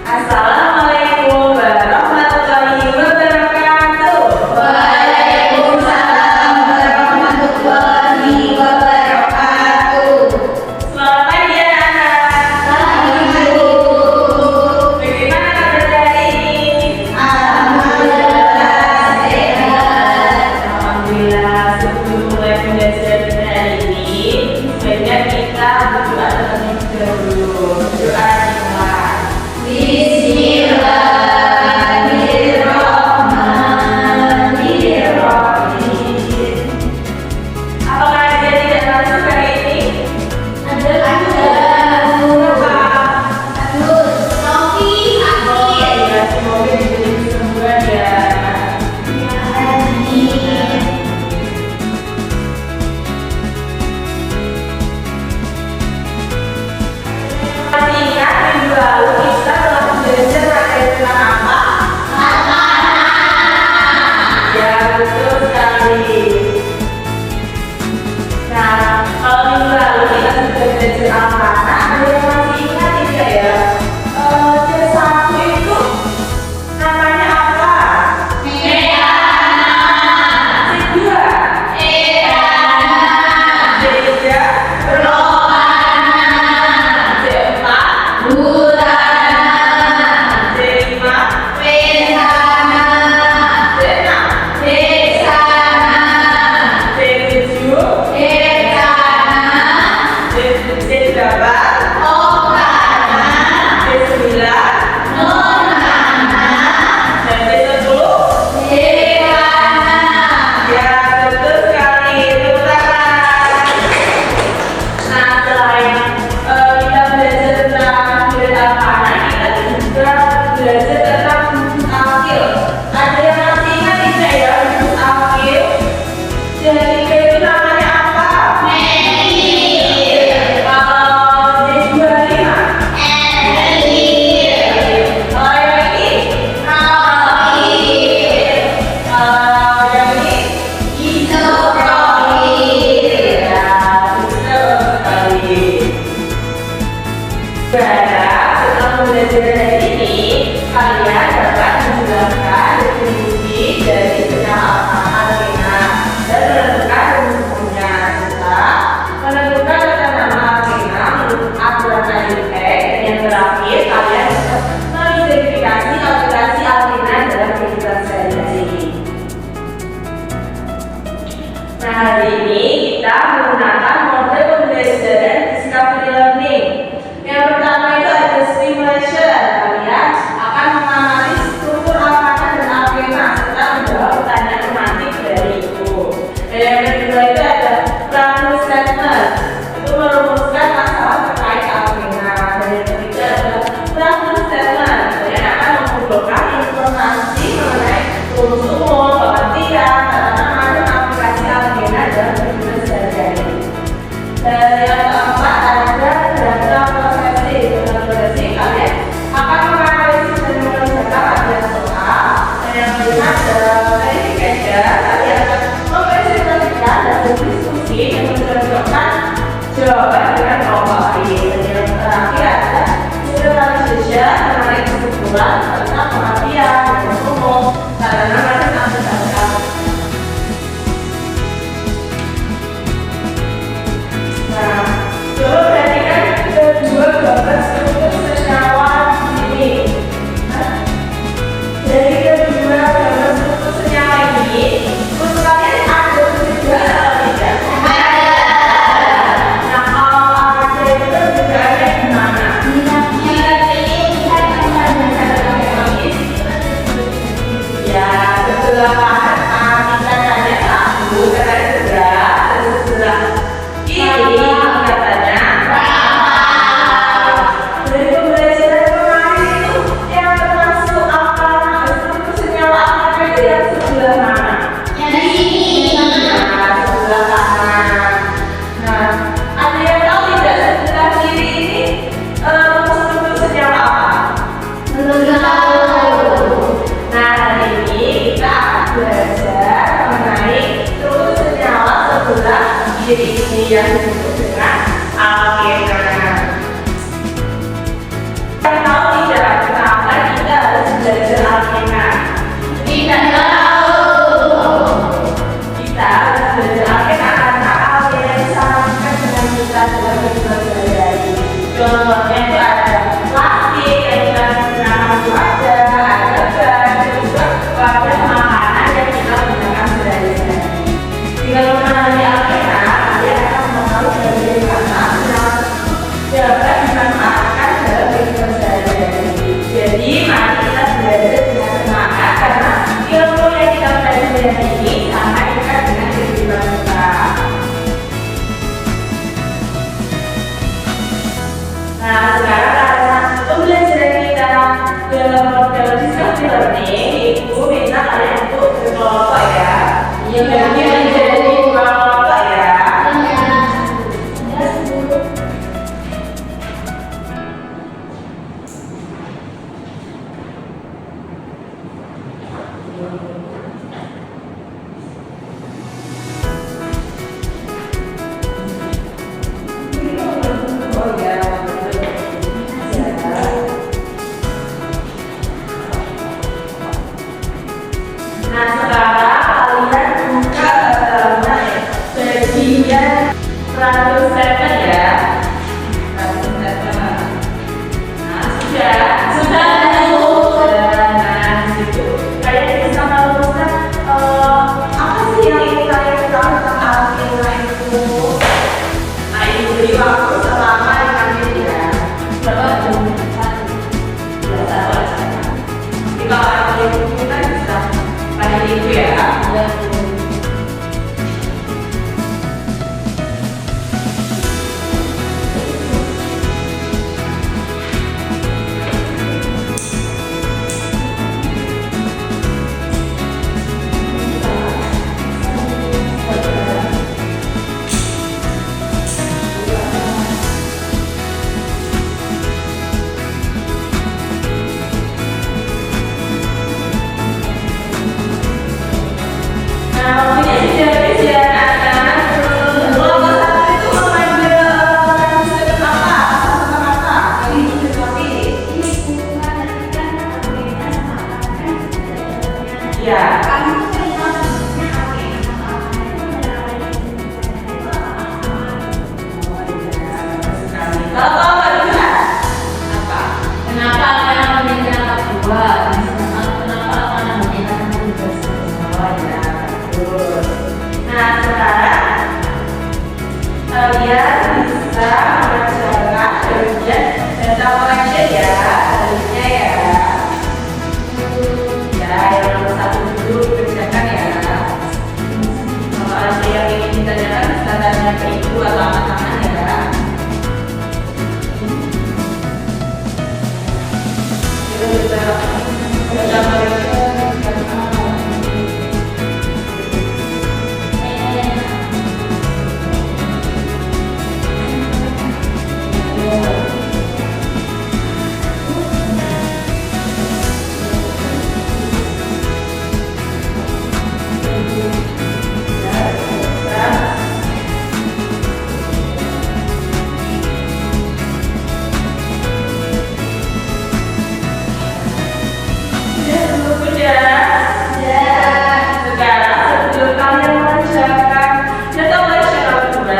Assalamualaikum warahmatullahi wabarakatuh. Waalaikumsalam warahmatullahi wabarakatuh. Selamat pagi anak-anak. Pagi Bu. Bagaimana kabar hari ini? Alhamdulillah sehat. Alhamdulillah. Sebelum mulai pembelajaran kita hari ini, sebaiknya kita berdoa terlebih dahulu. Doa dimulai. Bismillahirrahmanirrahim. Apakah ada yang tidak masuk hari ini? Ada Novi Akhil. Ya, semoga diberi kesembuhan ya. Masih ingat minggu lalu kita telah belajar materi tentang apa? Ya, betul sekali. Nah, kalau minggu lalu kita sudah belajar apa? Nah, ada yang masih ingat tidak ya? C1 itu namanya apa? C2? C3? C4? C5? Belajar tentang wujud akil. Ada yang masih ingat tidak ya wujud akil? Jadi itu namanya apa? Kalau jadi 25. Kalau yang ini? Kalau yang ini? Ya, betul sekali. Setelah belajar dari ini, kalian dapat menjelaskan definisi dari senyawa alkena dan menentukan rumusnya, serta menentukan tata nama alkena menurut aturan IUPAC. Yang terakhir, kalian dapat mengidentifikasi aplikasi alkena dalam kehidupan sehari-hari. Nah, hari ini kita menggunakan model pembelajaran discovery learning. Yang pertama itu ada stimulation. Kalian akan mengamati struktur alkana dan alkena serta menjawab pertanyaan tematik dari itu. Dan yang kedua itu ada problem statement. Itu merumuskan masalah terkait alkena. Dan yang ketiga adalah problem statement. Kalian akan mengumpulkan informasi mengenai rumus umum, pengertian, tata nama dan aplikasi alkena dalam kehidupan sehari-hari. Dan yang keempat ada data prosesi. Dalam prosesi kalian akan menganalisis dan mengerjakan rangkaian soal. Dan yang kelima ada verification. Kalian akan mempresentasikan dan berdiskusi dan menunjukkan jawaban dengan baik. Dan yang terakhir ada generalization, menarik kesimpulan tentang pengertian dan umum, tata nama dan aplikasi. Nah, coba perhatikan kedua gambar struktur senyawa di sini. Dari kedua gambar struktur senyawa ini, menurut kalian ada perbedaan atau tidak? Nah, kalau ada itu perbedaannya gimana? Ya, sebelah kanan katanya satu, katanya sebelah, dan sebelah kiri katanya dari pembelajaran kemarin itu yang termasuk alkana struktur senyawa alkana itu yang sebelah mana? Nah, sebelah kanan. Nah, ada yang tahu tidak sebelah kiri ini struktur senyawa apa? Nah, hari ini kita akan belajar mengenai struktur senyawa sebelah kiri ini yang disebut dengan alkena. Yang tahu tidak kenapa Alkena? Tidak tahu. Kita harus belajar Alkena karena Alkena disamakan dengan kita dalam kehidupan sehari-hari. Contohnya itu ada plastik yang kita gunakan untuk ada ban, juga wadah makanan yang kita gunakan sehari-hari. Dengan memahami Alkena, kalian akan mengetahui bagaimana dapat dimanfaatkan dalam kehidupan sehari-hari. Jadi mari kita belajar dengan semangat karena ilmu yang kita pelajari hari ini sangat dekat dengan kehidupan kita. Nah, sekarang karena pembelajaran kita dalam model discovery learning itu minta kalian untuk berkelompok ya. Jadi menjadi kelompok ya. Oh ya, nah sekarang kalian buka bagian 107 ya. 107. Nah sudah nah disitu kalian bisa merumuskan apa sih yang ingin kalian ketahui tentang Alkena itu. Nah ini beri waktu selama 5 menit ya. Berapa jam? Biasa aja. Kita akan kita bisa pada itu ya. Nah, punya habis ya anak-anak. Kelompok satu itu mengambil sistem apa? Sistem apa? Ini seperti ya. Kalau tahu nggak juga apa? Kenapa kalian memilih angka 2? Kenapa kalian memilih angka 3? Oh ya, betul. Nah sekarang kalian bisa mengerjakan bagian data collection ya, selanjutnya ya. Ya, yang nomor 1 dulu dikerjakan ya. Kalau ada yang ingin ditanyakan bisa tanya ke ibu atau anak-anak ya. Kita bisa baca collection. Sekarang sebelum kalian mengerjakan data collection nomor 2,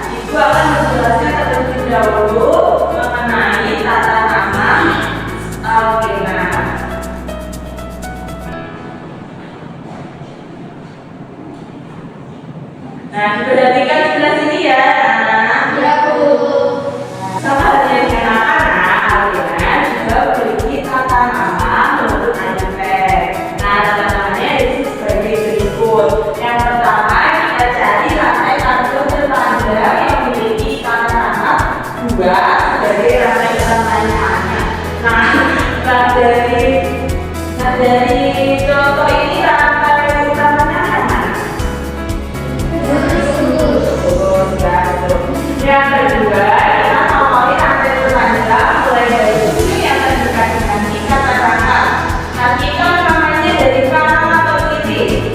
Ibu akan menjelaskan terlebih dahulu mengenai tata nama Alkena. Nah, diperhatikan sebelah sini ya, anak-anak. Ya, Bu. Sama halnya dengan anak-anak, Alkena juga memiliki tata nama menurut alfabet. Nah, tata namanya itu sebagai berikut. Yang pertama, kita cari rantai tanduk tetangga yang memiliki tata nama 2 sebagai rantai utamanya. Nah, dari contoh ini rantai utamanya mana? Yang kedua, kita ngomongin rantai tetangga mulai dari ujung yang terdekat dengan kita tetangga. Nah, kita namanya dari kanan atau kiri?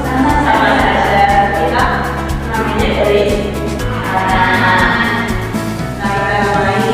Sama saja. Kita namanya dari kanan. Nah, kita mulai.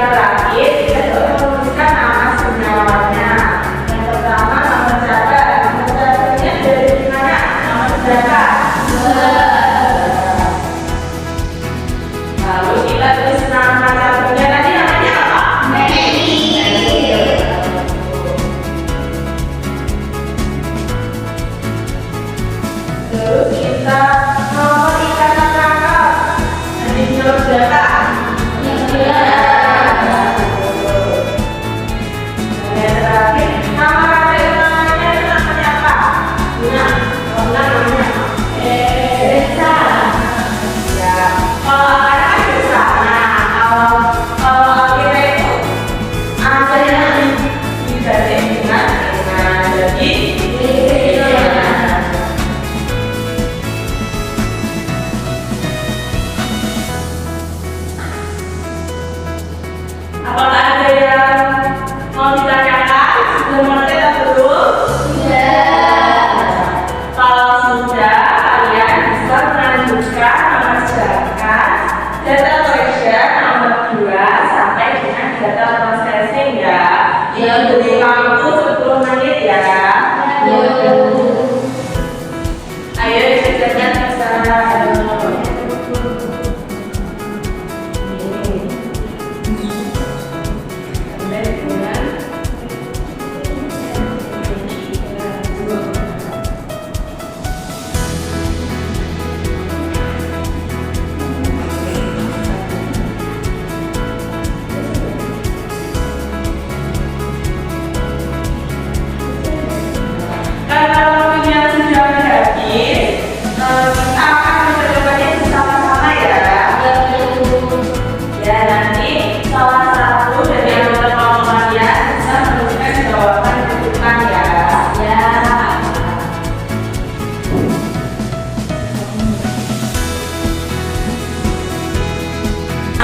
yang terakhir kita coba menuliskan nama sejawatnya. Yang pertama nama siapa? Nama siapanya dari mana? Nama siapa? Lalu kita tulis nama satunya tadi namanya apa? Terus kita nomor ikatan rangkap. Nanti jawab berapa? Yang terakhir, nama kakek utamanya itu namanya apa? Luna. Kalau Luna namanya apa? Desa. Ya. Kalau anak kan desa. Nah, kalau kita itu ada yang diganti dengan jadi apakah ada yang mau ditanyakan? Sudah mengerti atau belum? Kalau sudah, kalian bisa melanjutkan mengerjakan data collection nomor 2 sampai dengan data processing ya. Yang beri waktu 10 menit ya. Ayo dikerjakan bersama. Kalau waktunya sudah habis, kita akan mencoba bersama-sama ya. Ya, nanti salah satu dari anggota kelompok kalian bisa menuliskan jawaban di depan ya.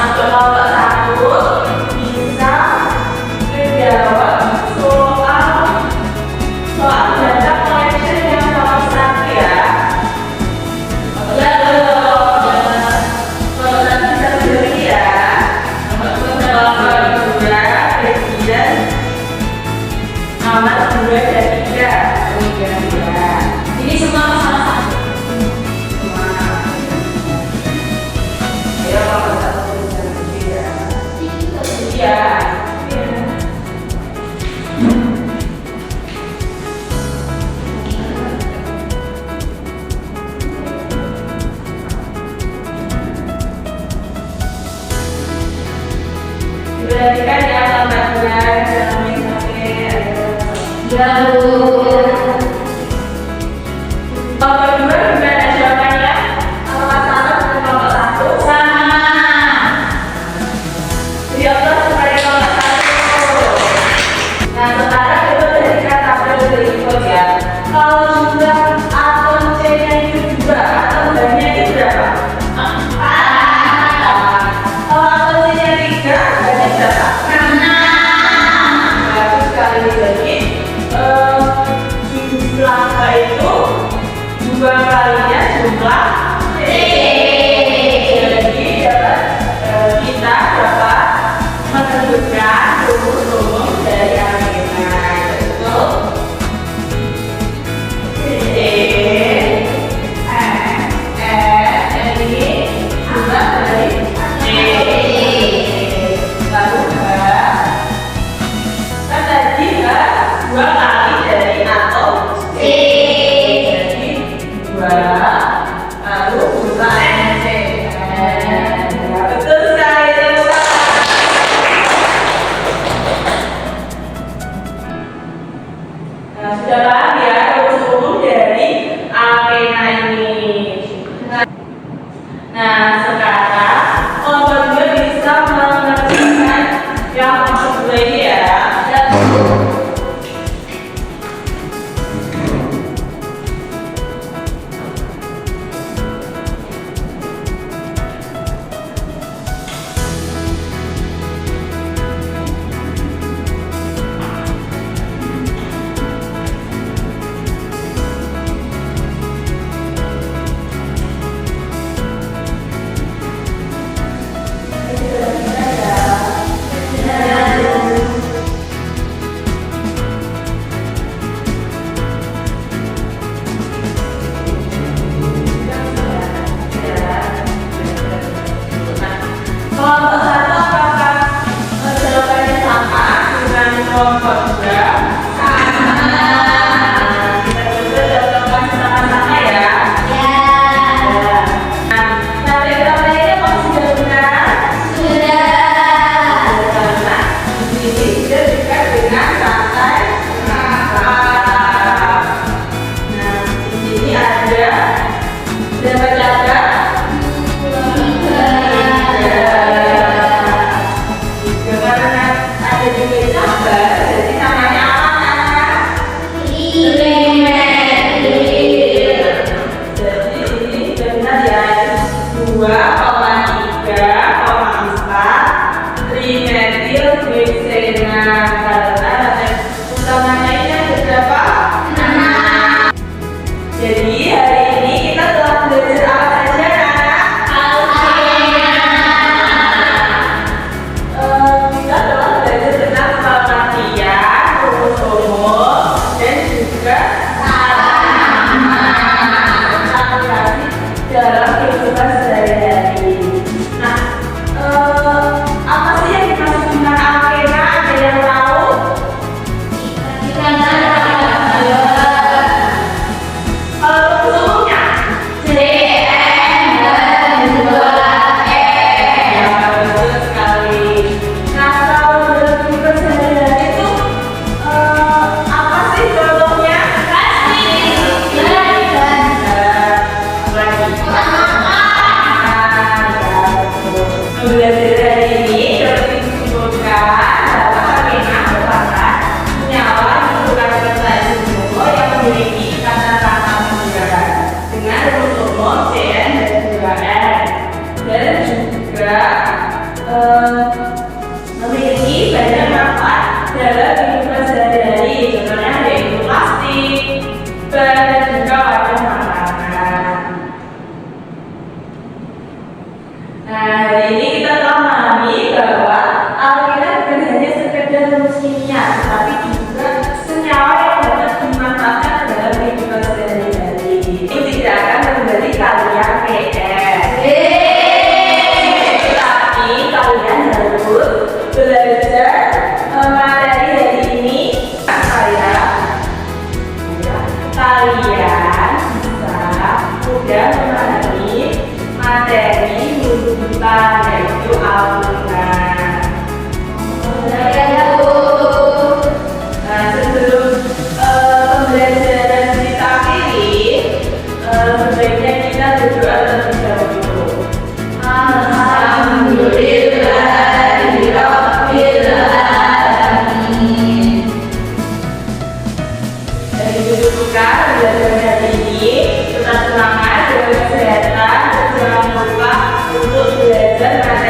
Untuk kelompok 1 bisa menjawab soal data collection yang nomor 1 ya. Kalau nanti bisa berdiri ya. Nomor 2, bagian nomor 2 dan 3. Ini semua salah satu. Ayo nomor 1 bisa berdiri ya. Iya. Diperhatikan ya gambarnya, jangan main HP. Nomor 2 gimana jawabannya? Apakah sama dengan nomor 1? Jadi Allah sebagai nomor 1. Nah sekarang kita jadikan tabel berikut ya. Kalau jumlah atom C-nya itu 2, atom B-nya itu berapa? 4. Kalau atom C-nya 3, B-nya berapa? 6. Bagus sekali. Jadi jumlah K itu 2 kalinya jumlah C. Jadi dapat kita dapat ada juga gambar, jadi namanya apa anak? Jadi ini benar ya, 2,3,4 trimetil glisenan karena utamanya ini ada berapa? 6. Jadi hari ini kita telah belajar apa saja anak? Kita telah belajar tentang pengertian, kromosom, dan juga aplikasi dalam kehidupan sehari-hari. Nah, apa sih yang dimaksud dengan alkena? Ada yang tahu? Kalau bentuknya? Ya, betul sekali. Nah, kalau dalam kehidupan sehari-hari itu apa sih contohnya? Belajar hari ini dapat disimpulkan bahwa alkena merupakan senyawa yang merupakan jenuh yang memiliki ikatan rangka membran dengan kromosom CN dan juga N, dan juga memiliki banyak manfaat dalam kehidupan sehari-hari. Contohnya yaitu plastik, ban, dan juga wadah makanan. Nah, hari ini kita telah memahami bahwa alkena bukan hanya sekedar rumus kimia, tetapi juga senyawa yang dapat dimanfaatkan dalam kehidupan sehari-hari. Itu tidak akan memberi kalian PR. Tapi kalian harus belajar materi hari ini supaya kalian bisa mudah memahami materi runtutan yaitu alkena. Nah, sebelum pembelajaran kita akhiri, sebaiknya kita berdoa terlebih dahulu. Alhamdulillahirabbil alamin. Dari kedudukan belajar hari ini, tetap semangat, jaga kesehatan, dan jangan lupa untuk belajar materi